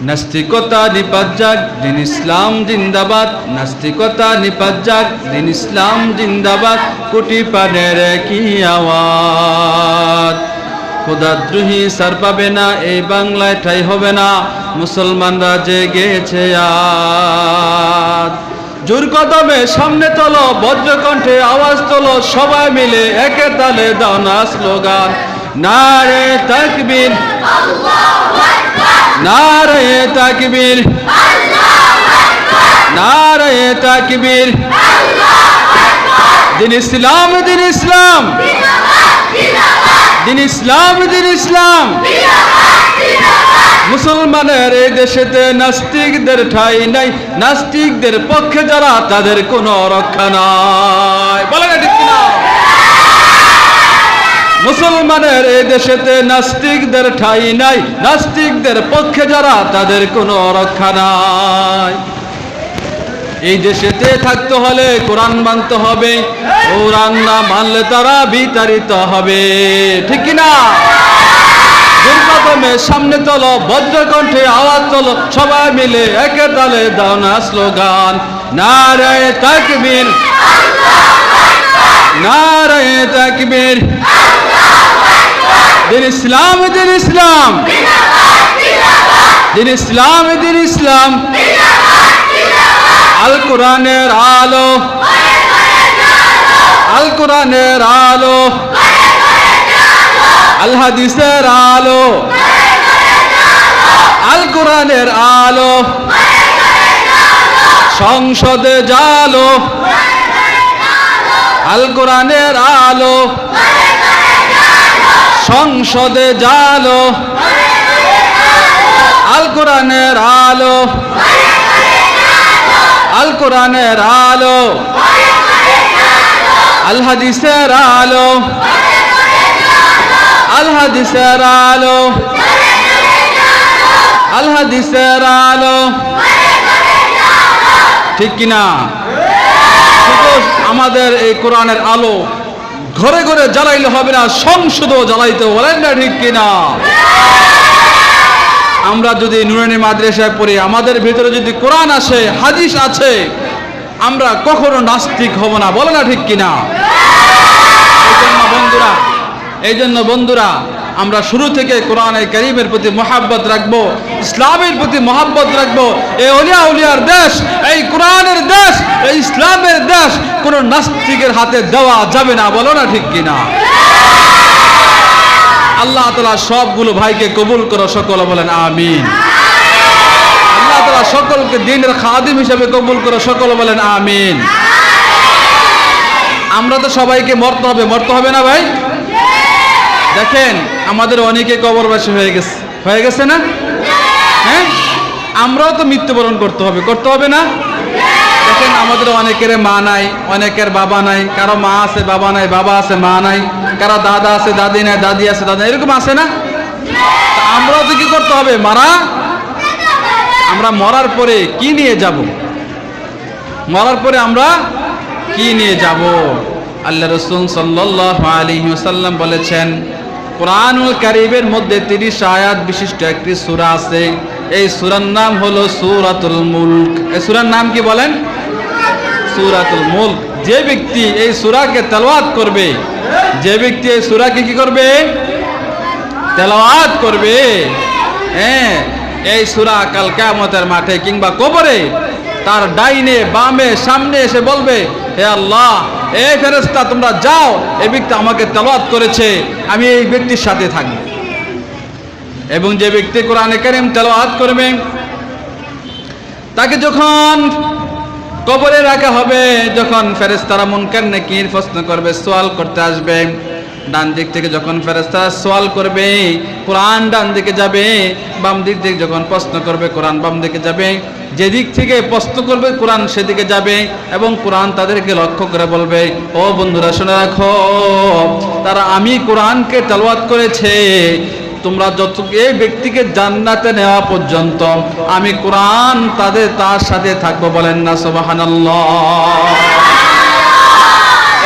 নাস্তিকতা নিপাত যাক, দিন ইসলাম জিন্দাবাদ। নাস্তিকতা নিপাত যাক, দিন ইসলাম জিন্দাবাদ। কোটি প্রাণের কি আওয়াজ। খোদাদ্রোহী সার পাবে না, এই বাংলায় ঠাই হবে না। মুসলমানরা জেগেছে আজ। জোর কদমে সামনে চলো, বজ্রকণ্ঠে আওয়াজ তোলো, সবাই মিলে একে তালে দাও না স্লোগান। নারে তাকবীর, নারে তাকবীর, নারে তাকবীর। দিন ইসলাম, দিন ইসলাম, দিন ইসলাম, দিন ইসলাম। মুসলমানের এই দেশেতে নাস্তিকদের ঠাঁই নাই। নাস্তিকদের পক্ষে যারা, তাদের কোনো রক্ষা নাই। বলে না ঠিক কিনা? মুসলমানের এই দেশেতে নাস্তিকদের ঠাঁই নাই। নাস্তিকদের পক্ষে যারা, তাদের কোনো রক্ষা নাই। এই দেশেতে থাকতে হলে কোরআন মানতে হবে। কোরআন না মানলে তারা বিতাড়িত হবে। ঠিক কিনা? দুর্গতমে সামনে চলো, বজ্রকণ্ঠে আওয়াজ তোলো, সবাই মিলে একে তালে দাও না স্লোগান। নারে তাকবীর, নারে তাকবীর। দিন ইসলাম, দিন ইসলাম, দিন ইসলাম, দিন ইসলাম। আল কোরআনের আলো, আল কোরআনের আলো, আল হাদিসের আলো, আল কোরআনের আলো। সংসদে জালো, আল কোরআনের আলো। সংসদে জালো, আল কোরআনের আলো, আল কোরআনের আলো, আল হাদিসের আলো, আল হাদিসের আলো, আল হাদিসের আলো। ঠিক কিনা? আমাদের এই কোরআনের আলো ঘরে ঘরে জ্বালাইলে হবে না, সংসদও জ্বালাইতে বলেন না? ঠিক কিনা? আমরা যদি নুরানি মাদ্রাসায় পড়ি, আমাদের ভিতরে যদি কোরআন আসে, হাদিস আছে, আমরা কখনো নাস্তিক হব না। বলে না ঠিক কিনা? এই জন্য বন্ধুরা আমরা শুরু থেকে কোরআনে কারীমের প্রতি মহাব্বত রাখবো, ইসলামের প্রতি মহাব্বত রাখবো। এই ওলিয়া উলিয়ার দেশ, এই কোরআনের দেশ, এই ইসলামের দেশ কোনো নাস্তিকের হাতে দেওয়া যাবে না। বলো না ঠিক কিনা? আল্লাহ তাআলা সবগুলো ভাইকে কবুল করো, সকলে বলেন আমিন। আল্লাহ তাআলা সকলকে দ্বীনের খাদিম হিসেবে কবুল করো, সকলে বলেন আমিন। আমরা তো সবাইকে মরতে হবে, মরতে হবে না ভাই? দেখেন আমাদের অনেকে কবরবাসী হয়ে গেছে না? হ্যাঁ, আমরাও তো মৃত্যুবরণ করতে হবে, করতে হবে না? দেখেন আমাদের অনেকের মা নাই, অনেকের বাবা নাই। কারো মা আছে, বাবা নাই, বাবা আছে, মা নাই। কারো দাদা আছে, দাদি নাই, দাদি আছে, দাদা, এরকম আছে না? আমরাও তো কি করতে হবে? আমরা মরার পরে কি নিয়ে যাব? মরার পরে আমরা কি নিয়ে যাব? আল্লাহ রাসূল সাল্লাল্লাহু আলাইহি ওয়াসাল্লাম বলেছেন, কোরআনুল কারীমের মধ্যে 30 আয়াত বিশিষ্ট একটি সূরা আছে। এই সূরার নাম হলো সূরাতুল মুলক। এই সূরার নাম কি বলেন? সূরাতুল মুলক। যে ব্যক্তি এই সূরাকে তেলাওয়াত করবে, যে ব্যক্তি এই সূরাকে কি করবে? তেলাওয়াত করবে, হ্যাঁ, এই সূরা কাল কিয়ামতের মাঠে কিংবা কবরে তার ডাইনে বামে সামনে এসে বলবে, হে আল্লাহ, এই ফেরেশতা তোমরা যাও, এই ব্যক্তি আমাকে তেলাওয়াত করেছে, আমি এই ব্যক্তির সাথে থাকব। এবং যে ব্যক্তি কোরআনে কারীম তেলাওয়াত করবে, তাকে যখন কবরে রাখা হবে, যখন ফেরেশতারা মুনকার নাকির প্রশ্ন করবে, সওয়াল করতে আসবে, ডান দিক থেকে যখন ফেরেশতারা সওয়াল করবে, কোরআন ডান দিকে যাবে, বাম দিক থেকে যখন প্রশ্ন করবে, কোরআন বাম দিকে যাবে। যেদিক থেকে প্রশ্ন করবে কোরআন সেদিকে যাবে, এবং কোরআন তাদেরকে লক্ষ্য করে বলবে, ও বন্ধুরা শুনে রাখো, তারা আমি কোরআনকে তেলাওয়াত করেছে, তোমরা যত এই ব্যক্তিকে জান্নাতে নেওয়া পর্যন্ত আমি কোরআন তার সাথে থাকবো। বলেন না সুবহানাল্লাহ?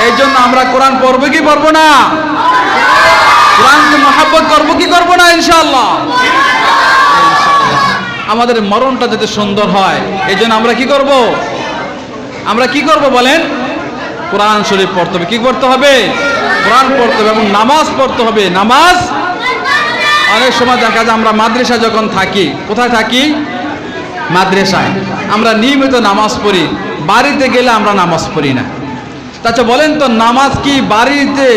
এই জন্য আমরা কোরআন পড়বো কি পড়বো না? কোরআনকে মহব্বত করবো কি করবো না? ইনশাআল্লাহ। আমাদের মরণটা যাতে সুন্দর হয়, এই জন্য আমরা কি করব? আমরা কি করব বলেন? কোরআন শরীফ পড়তে হবে। কি করতে হবে? কোরআন পড়তে হবে এবং নামাজ পড়তে হবে। নামাজ অনেক সময় দেখা যায় আমরা মাদ্রাসায় যখন থাকি, কোথায় থাকি? মাদ্রাসায়। আমরা নিয়মিত নামাজ পড়ি, বাড়িতে গেলে আমরা নামাজ পড়ি না। আচ্ছা বলেন তো, নামাজ কি বাড়িতে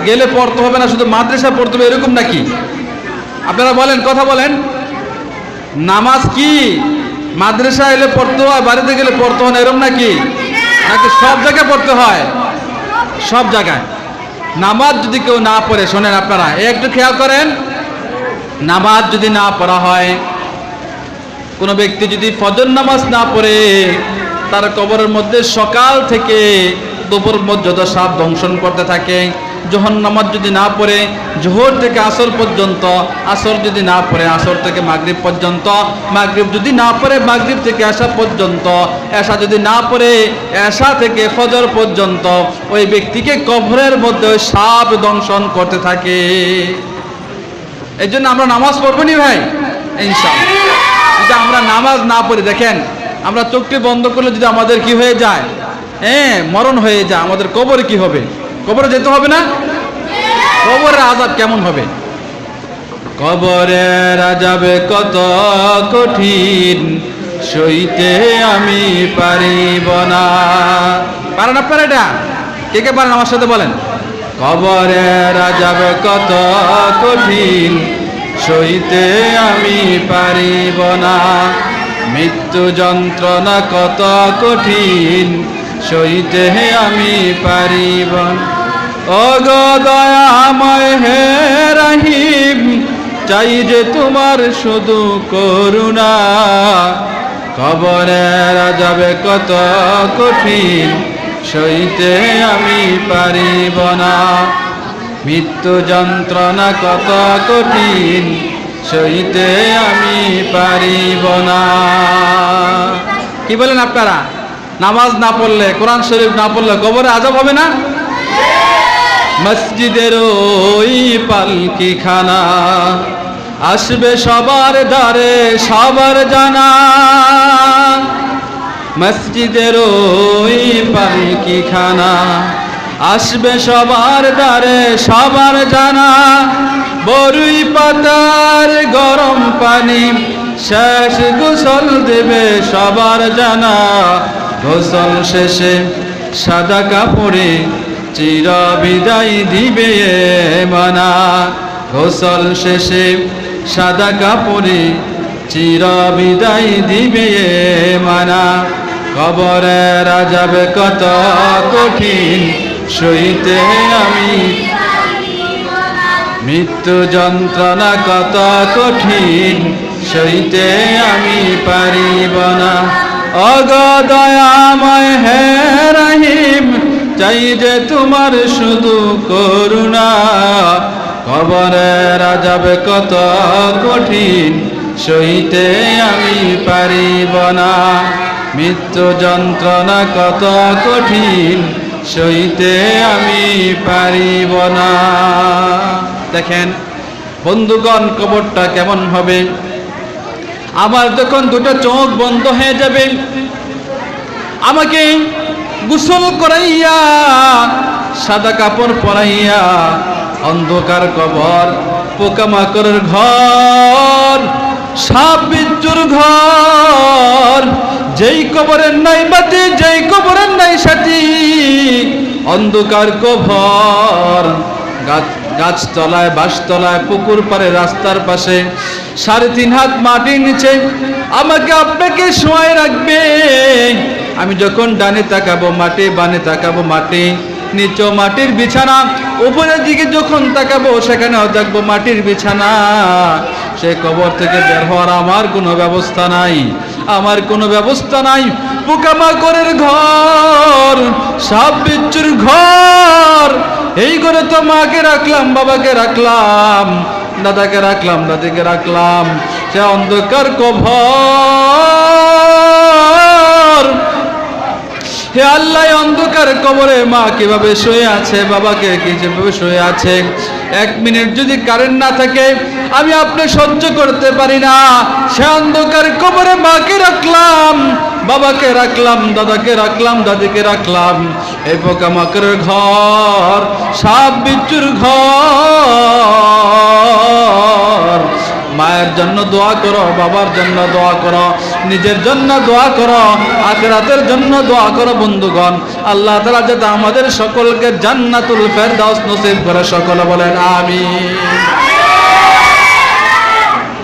গেলে পড়তে হবে না শুধু মাদ্রাসায় পড়তে হবে, এরকম নাকি? আপনারা বলেন, কথা বলেন। নামাজ কি মাদ্রাসায় এলে পড়তে হয়, বাড়িতে গেলে পড়তে হয় না, এরকম নাকি? নাকি সব জায়গায় পড়তে হয়? সব জায়গায়। নামাজ যদি কেউ না পড়ে, শোনেন আপনারা একটু খেয়াল করেন, নামাজ যদি না পড়া হয়, কোনো ব্যক্তি যদি ফজর নামাজ না পড়ে, তার কবরের মধ্যে সকাল থেকে দুপুর পর্যন্ত সাপ দংশন করতে থাকে। জোহর নামাজ যদি না পড়ে, জোহর থেকে আসর পর্যন্ত, আসর যদি না পড়ে আসর থেকে মাগরিব পর্যন্ত, মাগরিব যদি না পড়ে মাগরিব থেকে এশা পর্যন্ত, এশা যদি না পড়ে এশা থেকে ফজর পর্যন্ত, ওই ব্যক্তিকে কবরের মধ্যে সাপ দংশন করতে থাকে। এই জন্য আমরা নামাজ পড়বো নি ভাই, ইনশাআল্লাহ। যদি আমরা নামাজ না পড়ি, দেখেন আমরা চোখটি বন্ধ করলে যদি আমাদের কি হয়ে যায়, মরণ হয়ে যায়, আমাদের কবরে কি হবে? কবরে যেতে হবে না? কবরের আযাব কেমন হবে? কবরের আযাব কত কঠিন, সইতে আমি পারিব না। পারেন আপনারা এটা? কে কে পারেন আমার সাথে বলেন? কবরের আযাব কত কঠিন, সইতে আমি পারিব না। মৃত্যু যন্ত্রণা কত কঠিন, সইতে আমি পারিব না। ও গো দয়াময় হে রহিম, চাই যে তোমার শুধু করুণা। কবরের আযাব কত কঠিন, সইতে আমি পারিব না। মৃত্যু যন্ত্রণা কত কঠিন, সইতে আমি পারিব না। কি বলেন আপনারা? নামাজ না পড়লে, কোরআন শরীফ না পড়লে কবরে আযাব হবে না? মসজিদের ওই পালকি খানা আসবে সবার দ্বারে সবার জানা। মসজিদের ওই পালকি খানা আসবে সবার দ্বারে সবার জানা। বরুই পাতার গরম পানি শেষ গোসল দেবে সবার জানা। গোসল শেষে সাদা কাপড়ে চির বিদায় দিবে মানা। গোসল শেষে সাদা কাপড়ে চির বিদায় দিবে মানা। কবরের আযাব কত কঠিন, সইতে আমি। মৃত্যু যন্ত্রণা কত কঠিন, সইতে আমি পারিব না। ওগো দয়াময় হে রহিম, চাই যে তোমার শুধু করুণা। কবরের আযাব কত কঠিন, সইতে আমি পারিব না। মৃত্যু যন্ত্রণা কত কঠিন, সইতে আমি পারিব না। দেখেন বন্ধুগণ, কবরটা কেমন হবে? আমার যখন দুটো চোখ বন্ধ হয়ে যাবে, আমাকে গোসল করাইয়া সাদা কাপড় পরাইয়া অন্ধকার কবর, পোকামাকড়ের ঘর, সাপ বিচ্ছুর ঘর। যেই কবরের নাই বাতি, যেই কবরের নাই সাথী, অন্ধকার কবর। গাছতলায়, বাঁশতলায়, পুকুর পাড়ে, রাস্তার পাশে 3.5 হাত মাটির নিচে আমাকে আপনাকে শোয়াই রাখবে। আমি যখন ডানে তাকাবো মাটি, বামে তাকাবো মাটি, নিচে মাটির বিছানা, উপরের দিকে যখন তাকাবো সেখানেও দেখবো মাটির বিছানা। সে কবর থেকে বের হওয়ার আমার কোনো ব্যবস্থা নাই, আমার কোনো ব্যবস্থা নাই। পোকামাকড়ের ঘর, সাপ বিচ্ছুর ঘর। এই করে তো মাকে রাখলাম, বাবাকে রাখলাম, দাদাকে রাখলাম, দাদিকে রাখলাম। সে অন্ধকার কবর। হে আল্লাহ, অন্ধকার কবরে মা কিভাবে শুয়ে আছে, বাবাকে কিভাবে শুয়ে আছে। 1 মিনিট যদি কারেন্ট না থাকে আমি আপনি সহ্য করতে পারি না। সে অন্ধকার কবরে মাকে রাখলাম, বাবাকে রাখলাম, দাদাকে রাখলাম, দাদিকে রাখলাম। এই পোকামাকড়ের ঘর, সাপ বিচ্ছুর ঘর। মায়ের জন্য দোয়া করো, বাবার জন্য দোয়া করো, নিজের জন্য দোয়া করো, আখিরাতের জন্য দোয়া করো। বন্ধুগণ, আল্লাহ তাআলা যাতে আমাদের সকলকে জান্নাতুল ফেরদাউস নসিব করে, সকলে বলেন আমিন।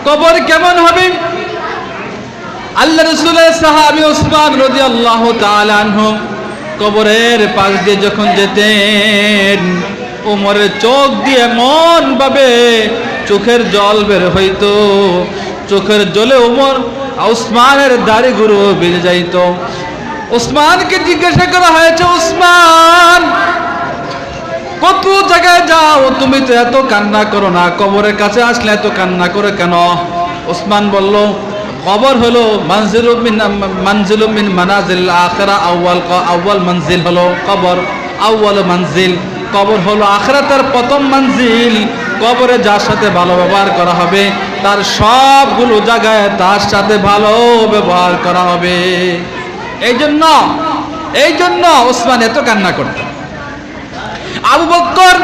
কবর কেমন হবে? আল্লাহ রাসূলের সাহাবী উসমান রাদিয়াল্লাহু তাআলা আনহু কবরের পাশ দিয়ে যখন যেতেন, ওমরের চোখ দিয়ে মন ভাবে চোখের জল বের হইতো। চোখের জলে ওমর উসমানের দাড়িগুলো বেরিয়ে যাইত। উসমানকে জিজ্ঞাসা করা হয়েছে, উসমান কত জায়গায় যাও, তুমি তো এত কান্না করো না, কবরের কাছে আসলে এত কান্না করে কেন? উসমান বলল, কবর হলো মানজিলুম মিন মানাজিল আখিরা। আউয়াল মঞ্জিল হলো কবর, আউয়াল মঞ্জিল। কবর হলো আখিরাতের প্রথম মঞ্জিল। কবরে যার সাথে ভালো ব্যবহার করা হবে, তার সবগুলো জায়গায় তার সাথে ভালো ব্যবহার করা হবে। এই জন্য ওসমান এত কান্না করত। আবু বকর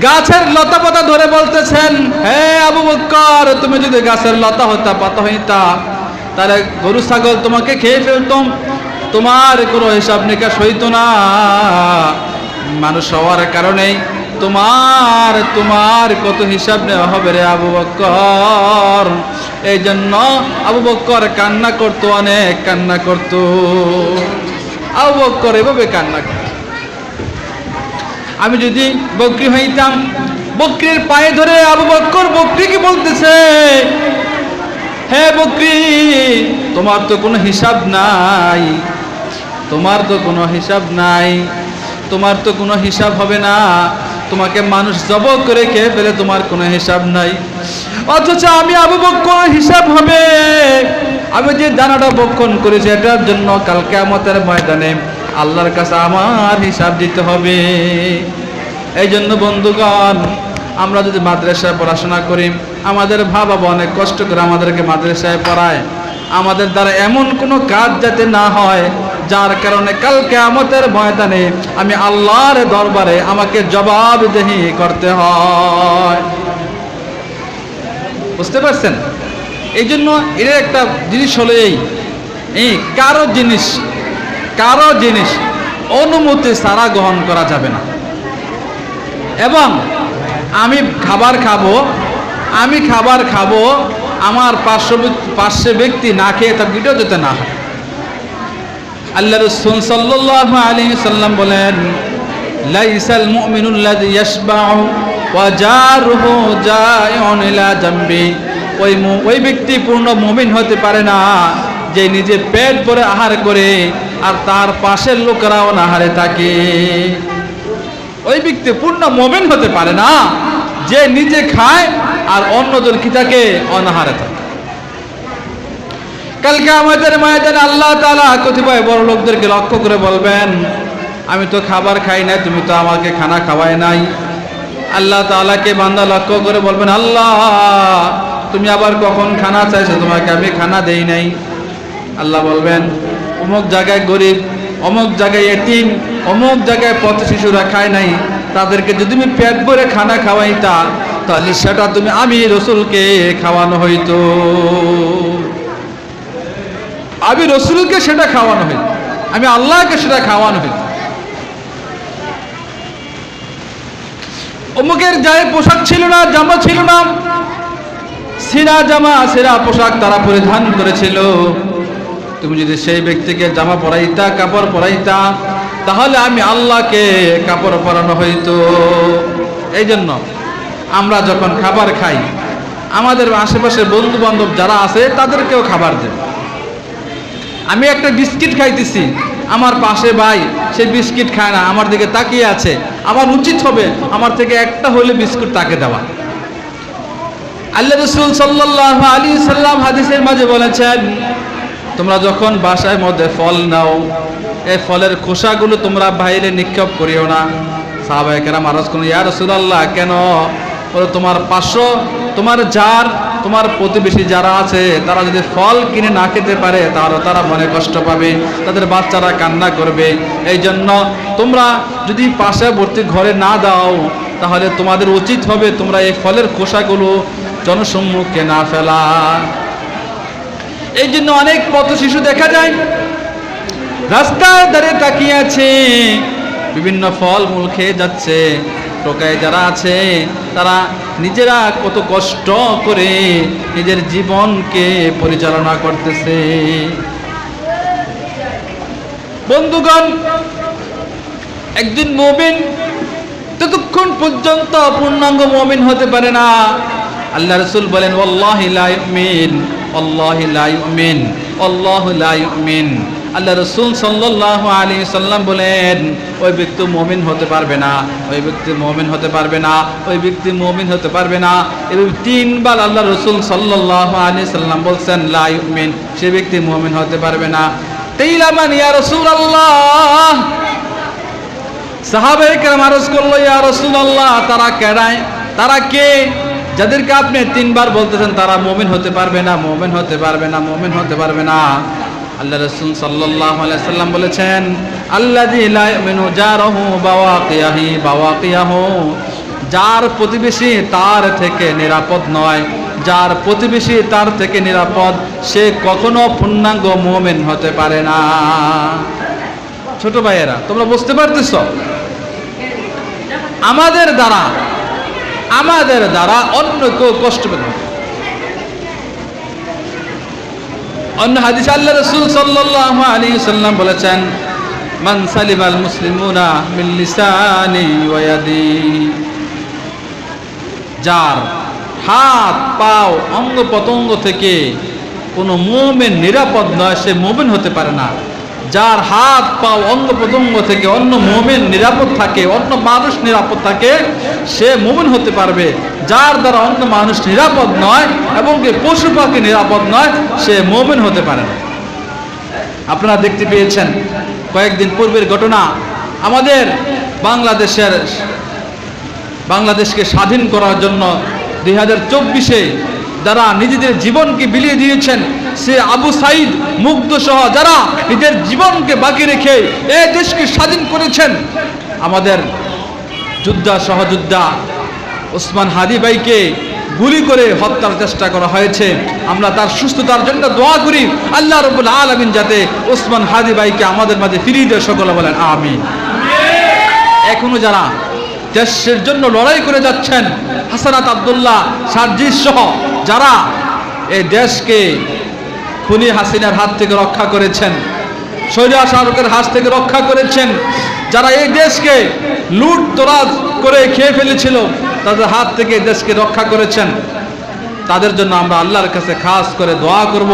গাছের লতা পাতা ধরে বলতেছেন, হে আবু বকর, তুমি যদি গাছের লতা হইতা, পাতা হইতা, তাহলে গরু ছাগল তোমাকে খেয়ে ফেলতাম, তোমার কোনো হিসাব নিকাশ হইতো না। মানুষ হওয়ার কারণে তোমার কত হিসাব নেওয়া হবে রে আবু বকর। এই জন্য আবু বকর কান্না করতো, অনেক কান্না করতো। আবু বকর এভাবে কান্না করত। আমি যদি বকরি হইতাম, বকরির পায়ে ধরে আবু বকর বকরিকে বলতেছে, হে বকরি, তোমার তো কোনো হিসাব নাই, তোমার তো কোনো হিসাব নাই, তোমার তো কোনো হিসাব হবে না, তোমাকে মানুষ জবাই করে খেয়ে ফেলে, তোমার কোনো হিসাব নাই। অথচ আমি আবু বকর হিসাব হবে। আমি যে দানাটা বক্ষণ করেছি এটার জন্য কাল কিয়ামতের ময়দানে আল্লাহর কাছে আমার হিসাব দিতে হবে। এই জন্য বন্ধুগণ, আমরা যদি মাদ্রাসায় পড়াশোনা করি, আমাদের বাবা অনেক কষ্ট করে আমাদেরকে মাদ্রাসায় পড়ায়, আমাদের দ্বারা এমন কোনো কাজ যাতে না হয় যার কারণে কাল কিয়ামতের ময়দানে আমি আল্লাহর দরবারে আমাকে জবাবদিহি করতে হয়। বুঝতে পারছেন? এই জন্য এর একটা জিনিস হলো এই কারো জিনিস অনুমতি ছাড়া গ্রহণ করা যাবে না। এবং আমি খাবার খাবো, আমার পার্শ্ব ব্যক্তি না খেয়ে তার ভিডিও যেতে না হয়। আল্লাহ রাসূল সাল্লাল্লাহু আলাইহি সাল্লাম বলেন, লাইসাল মুমিনুল্লাযী ইয়াশবাউ ওয়া জারুহু জাইউন ইলা জামবি। ওই ব্যক্তি পূর্ণ মুমিন হতে পারে না যে নিজে পেট ভরে আহার করে আর তার পাশের লোকেরা অনাহারে থাকে। ওই ব্যক্তি পূর্ণ মুমিন হতে পারে না যে নিজে খায় আর অন্যজন কি থাকে, অনাহারে থাকে। কালকে আমাদের ময়দানে আল্লাহ তাআলা কতিপয় বড় লোকদেরকে লক্ষ্য করে বলবেন, আমি তো খাবার খাই নাই, তুমি তো আমাকে খানা খাওয়াই নাই। আল্লাহ তাআলাকে বান্দা লক্ষ্য করে বলবেন, আল্লাহ তুমি আবার কখন খানা চাইছো, তোমাকে আমি খানা দেই নাই। আল্লাহ বলবেন, অমুক জায়গায় গরিব, অমুক জায়গায় এতিম, অমুক জায়গায় পথ শিশুরা খায় নাই, তাদেরকে যদি তুমি পেট ভরে খানা খাওয়াইতা, তাহলে সেটা তুমি আমি রাসূলকে খাওয়ানো হইতো, আমি রাসূলকে সেটা খাওয়ানো হইতো, আমি আল্লাহকে সেটা খাওয়ানো হইতো। অমুকের গায়ে পোশাক ছিল না, জামা ছিল না, ছেঁড়া জামা ছেঁড়া পোশাক তারা পরিধান করেছিল, তুমি যদি সেই ব্যক্তিকে জামা পরাইতা, কাপড় পরাইতা, তাহলে আমি আল্লাহকে কাপড় পরানো হইতো। এই জন্য আমরা যখন খাবার খাই, আমাদের আশেপাশে বন্ধু বান্ধব যারা আছে তাদেরকেও খাবার দেব। আমি একটা বিস্কিট খাইতেছি, আমার পাশে ভাই সে বিস্কিট খায় না, আমার দিকে তাকিয়ে আছে, আমার উচিত হবে আমার থেকে একটা হলে বিস্কুট তাকে দেওয়া। আল্লাহ রাসূল সাল্লাল্লাহু আলাইহি সাল্লাম হাদিসের মাঝে বলেছেন, তোমরা যখন বাসায় মধ্যে ফল নাও, এই ফলের খোসাগুলো তোমরা বাইরে নিক্ষেপ করিও না। সাহাবায়ে কেরাম আরজ করলেন, ইয়া রাসূলুল্লাহ, কেন? তোমার পাঁচশো, তোমার যার তোমার প্রতিবেশী যারা আছে তারা যদি ফল কিনে না খেতে পারে তাহলে তারা মনে কষ্ট পাবে, তাদের বাচ্চারা কান্না করবে। এই জন্য তোমরা যদি পার্শ্ববর্তী ঘরে না দাও তাহলে তোমাদের উচিত হবে তোমরা এই ফলের খোসাগুলো জনসম্মুখে না ফেলা। এই জন্য অনেক পথ শিশু দেখা যায় রাস্তার ধারে তাকিয়ে আছে, বিভিন্ন ফল মূল খেয়ে যাচ্ছে। টোকায় যারা আছে তারা নিজেরা কত কষ্ট করে নিজের জীবনকে পরিচালনা করতেছে। বন্ধুগণ, একজন মুমিন ততক্ষণ পর্যন্ত পূর্ণাঙ্গ মুমিন হতে পারে না। আল্লাহ রাসূল বলেন ওয়াল্লাহি লা ইউমিন, আল্লাহি লা ইউমিন, আল্লাহু লা ইউমিন। আল্লাহ রাসূল সাল্লাল্লাহু আলাইহি সাল্লাম বলেন ওই ব্যক্তি মুমিন হতে পারবে না, ওই ব্যক্তি মুমিন হতে পারবে না, ওই ব্যক্তি মুমিন হতে পারবে না। এই তিনবার আল্লাহ রাসূল সাল্লাল্লাহু আলাইহি সাল্লাম বলছেন লা ইউমিন, সে ব্যক্তি মুমিন হতে পারবে না। কিলা মান ইয়া রাসূলুল্লাহ, সাহাবায়ে কেরাম আরজ করলো ইয়া রাসূলুল্লাহ তারা কেডায়, তারা কে যাদেরকে আপনি তিনবার বলতেছেন তারা মুমিন হতে পারবে না, মুমিন হতে পারবে না, মুমিন হতে পারবে না। আল্লাহ রাসূল সাল্লাল্লাহু আলাইহি সাল্লাম বলেছেন আল্লাযী লা ইউমিনু জারহু বাওয়াকিয়াহু, যার প্রতিবেশী তার থেকে নিরাপদ নয়, যার প্রতিবেশী তার থেকে নিরাপদ, সে কখনো পূর্ণাঙ্গ মুমিন হতে পারে না। ছোট ভাইয়েরা, তোমরা বুঝতে পারতেছো আমাদের দ্বারা অন্য কেউ কষ্ট পেতে। অন্য হাদিসে আল্লাহ রাসূল সাল্লাল্লাহু আলাইহি সাল্লাম বলেছেন মান সালিমাল মুসলিমুনা মিন লিসানি ওয়া ইয়াদি, যার হাত পাও অঙ্গ প্রত্যঙ্গ থেকে কোনো মুমিন নিরাপদ নয় সে মুমিন হতে পারে না। যার হাত পাও অঙ্গ প্রত্যঙ্গ থেকে অন্য মুমিন নিরাপদ থাকে, অন্য মানুষ নিরাপদ থাকে, সে মুমিন হতে পারবে। যার দ্বারা অন্য মানুষ নিরাপদ নয় এবং পশু পাখি নিরাপদ নয়, সে মুমিন হতে পারে না। আপনারা দেখতে পেয়েছেন কয়েকদিন পূর্বের ঘটনা, আমাদের বাংলাদেশকে স্বাধীন করার জন্য 2024-এ যারা নিজেদের জীবনকে বিলিয়ে দিয়েছেন, সে আবু সাইদ মুগ্ধ সহ যারা নিজের জীবনকে বাকি রেখে এই দেশকে স্বাধীন করেছেন, আমাদের যোদ্ধা সহযোদ্ধা ওসমান হাদি ভাইকে গুলি করে হত্যার চেষ্টা করা হয়েছে। আমরা তার সুস্থতার জন্য দোয়া করি, আল্লাহ রাব্বুল আলামিন যাতে ওসমান হাদি ভাইকে আমাদের মাঝে ফিরিয়ে দেয়, সকলে বলেন আমিন। এখনো যারা দেশের জন্য লড়াই করে যাচ্ছেন, হাসানাত আব্দুল্লাহ সার্জিস সহ যারা এই দেশকে খুনি হাসিনার হাত থেকে রক্ষা করেছেন, শৈরা শাহরুখের হাত থেকে রক্ষা করেছেন, যারা এই দেশকে লুট তরাজ করে খেয়ে ফেলেছিল তাদের হাত থেকে দেশকে রক্ষা করেছেন, তাদের জন্য আমরা আল্লাহর কাছে খাস করে দোয়া করব,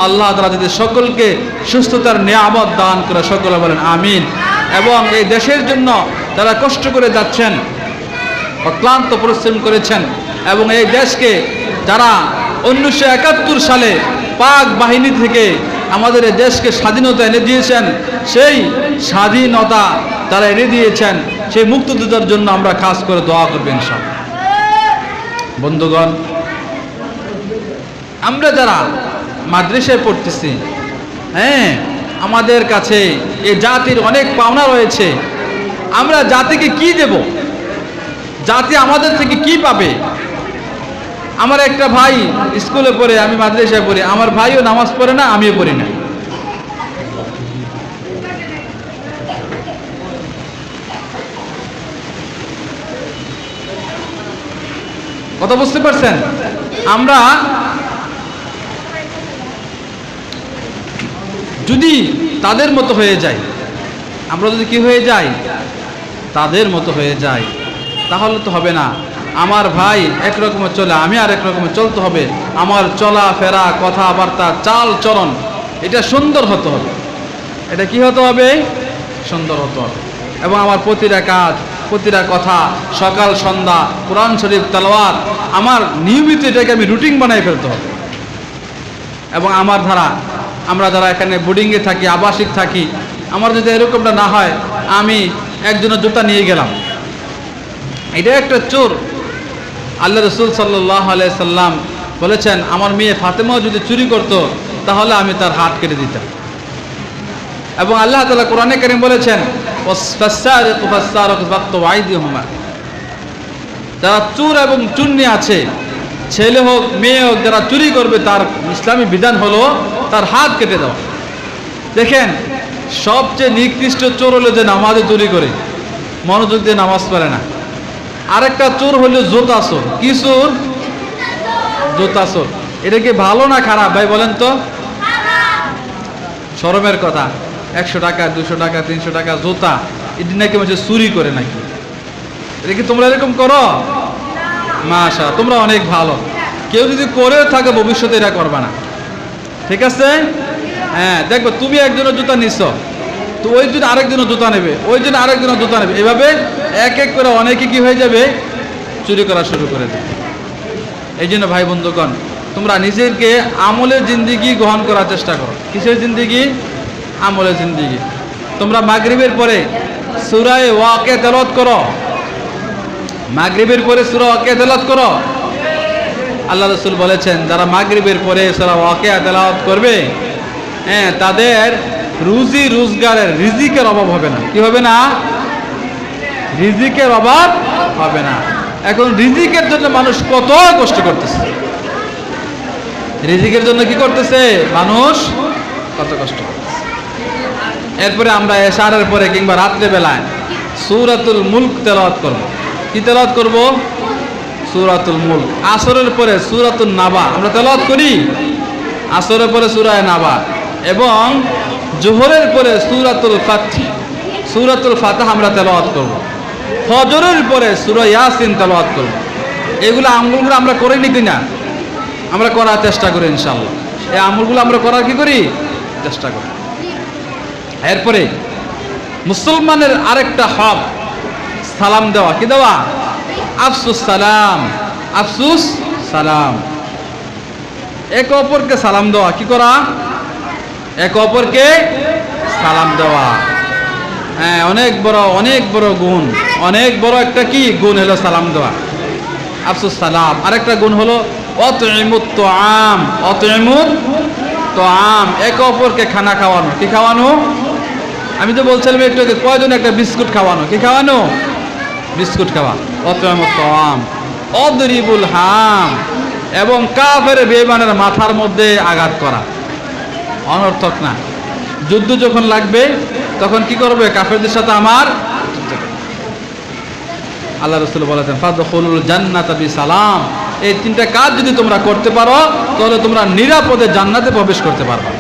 আল্লাহ তাআলা যদি সকলকে সুস্থতার নিয়ামত দান করে, সকলে বলেন আমিন। এবং এই দেশের জন্য যারা কষ্ট করে যাচ্ছেন, অক্লান্ত পরিশ্রম করেছেন এবং এই দেশকে যারা 1971 সালে পাক বাহিনী থেকে আমাদের এই দেশকে স্বাধীনতা এনে দিয়েছেন, সেই স্বাধীনতা তারা এনে দিয়েছেন, সেই মুক্তিযোদ্ধার জন্য আমরা খাস করে দোয়া করব ইনশাআল্লাহ। বন্ধুগণ, আমরা যারা মাদ্রাসায় পড়তেছি, আমাদের কাছে এই জাতির অনেক পাওনা রয়েছে। আমরা জাতিকে কি দেব? জাতি আমাদের থেকে কি পাবে? আমার একটা ভাই স্কুলে পড়ে, আমি মাদ্রাসায় পড়ি, আমার ভাইও নামাজ পড়ে না, আমিও পড়ি না। কথা বুঝতে পারছেন? আমরা যদি তাদের মতো হয়ে যাই, আমরা যদি কি হয়ে যাই, তাদের মতো হয়ে যাই, তাহলে তো হবে না। আমার ভাই একরকম চলে, আমি আর একরকম চলতে হবে। আমার চলা ফেরা, কথাবার্তা, চাল চলন এটা সুন্দর হতে হবে। এটা কি হতে হবে? সুন্দর হতে হবে। এবং আমার প্রতিটা কাজ, প্রতিটা কথা, সকাল সন্ধ্যা কোরআন শরীফ তেলাওয়াত, আমার নিয়মিত এটাকে আমি রুটিন বানাই ফেলতে হবে। এবং আমরা যারা এখানে বোর্ডিংয়ে থাকি, আবাসিক থাকি, আমার যদি এরকমটা না হয়, আমি একজনের জুতা নিয়ে গেলাম, এটা একটা চোর। আল্লাহ রাসূল সাল্লাল্লাহু আলাইহি সাল্লাম বলেছেন আমার মেয়ে ফাতেমাও যদি চুরি করত তাহলে আমি তার হাত কেটে দিতাম। এবং আল্লাহ তাআলা কোরআনে কারীম বলেছেন ওয়াসফাসারিকু ফাসসারিকু ফাকতু আইদিহুমা, যারা চোর এবং চুন্নি আছে, ছেলে হোক মেয়ে হোক, যারা চুরি করবে তার ইসলামী বিধান হলো তার হাত কেটে দেওয়া। দেখেন সবচেয়ে নিকৃষ্ট চোর হলো যে নামাজে চুরি করে, মনোযোগ দিয়ে নামাজ পড়ে না। আরেকটা চোর হলো জোতা চোর। কি চোর? জোতা চোর। এটা কি ভালো না খারাপ ভাই বলেন তো? শরমের কথা, 100 টাকা 200 টাকা 300 টাকা জোতা এটি নাকি বলছে চুরি করে নাকি? এটা কি তোমরা এরকম করো? মাশাআল্লাহ, তোমরা অনেক ভালো। কেউ যদি করে থাকে ভবিষ্যতে এটা করবা না, ঠিক আছে? হ্যাঁ, দেখবে তুমি একজনের জুতা নিচ্ছ, তো ওই জন্য আরেকজনের জুতা নেবে, ওই জন্য আরেকজনের জুতা নেবে, এভাবে এক এক করে অনেকে কি হয়ে যাবে, চুরি করা শুরু করে দেবে। এই জন্য ভাই বন্ধুগণ, তোমরা নিজেকে আমলের জিন্দিগি গ্রহণ করার চেষ্টা করো। কিসের জিন্দিগি? আমলের জিন্দিগি। তোমরা মাগরিবের পরে সূরা ওয়াকিয়া তেলাওয়াত করো, মাগরিবের পরে সূরা ওয়াকিয়া তেলাওয়াত করো। আল্লাহ রাসূল বলেছেন যারা মাগরিবের পরে সূরা ওয়াকিয়া তেলাওয়াত করবে, হ্যাঁ, তাদের রুজি রোজগারের রিজিকের অভাব হবে না। কি হবে না? রিজিকের অভাব হবে না। এখন রিজিকের জন্য মানুষ কত কষ্ট করতেছে, রিজিকের জন্য কি করতেছে মানুষ? কত কষ্ট করতেছে। এরপরে আমরা এশারের পরে কিংবা রাত্রে বেলায় সূরাতুল মুলক তেলাওয়াত করব। কি তেলাওয়াত করব? সূরাতুল মুলক। আসরের পরে সূরাতুন নাবা আমরা তেলাওয়াত করি, আসরের পরে সূরা নাবা, এবং জোহরের পরে সূরাতুল ফাতহ, সূরাতুল ফাতহ আমরা তেলাওয়াত করব। ফজরের পরে সূরা ইয়াসিন তেলাওয়াত করব। এগুলো আমলগুলো আমরা করিনি কিনা? আমরা করার চেষ্টা করি ইনশাআল্লাহ। এই আমলগুলো আমরা করার কি করি? চেষ্টা করি। এরপরে মুসলমানের আরেকটা হক সালাম দেওয়া। কি দেওয়া? আফসুস সালাম, আফসুস সালাম। একে অপরকে সালাম দেওয়া। কি করা? একে অপরকে সালাম দেওয়া। হ্যাঁ, অনেক বড় গুণ, অনেক বড় একটা কি গুণ হলো সালাম দেওয়া, আফসুস সালাম। আরেকটা গুণ হলো অতইমুত তুআম, অতইমুত তুআম, একে অপরকে খানা খাওয়ানো। কি খাওয়ানো? আমি তো বলছিলাম একটু আগে, কয়জন একটা বিস্কুট খাওয়ানো। কি খাওয়ানো? বিস্কুট খাওয়া। অতইমুত তুআম, অদরিবুল হাম, এবং কাফের বেঈমানের মাথার মধ্যে আঘাত করা। অনর্থক না। যুদ্ধ যখন লাগবে তখন কি করবে? কাফেরদের সাথে আমার যুদ্ধ করবে। আল্লাহ রাসূল বলেছেন ফাদখুলুল জান্নাতা বিসালাম। এই তিনটা কাজ যদি তোমরা করতে পারো তাহলে তোমরা নিরাপদে জান্নাতে প্রবেশ করতে পারবে।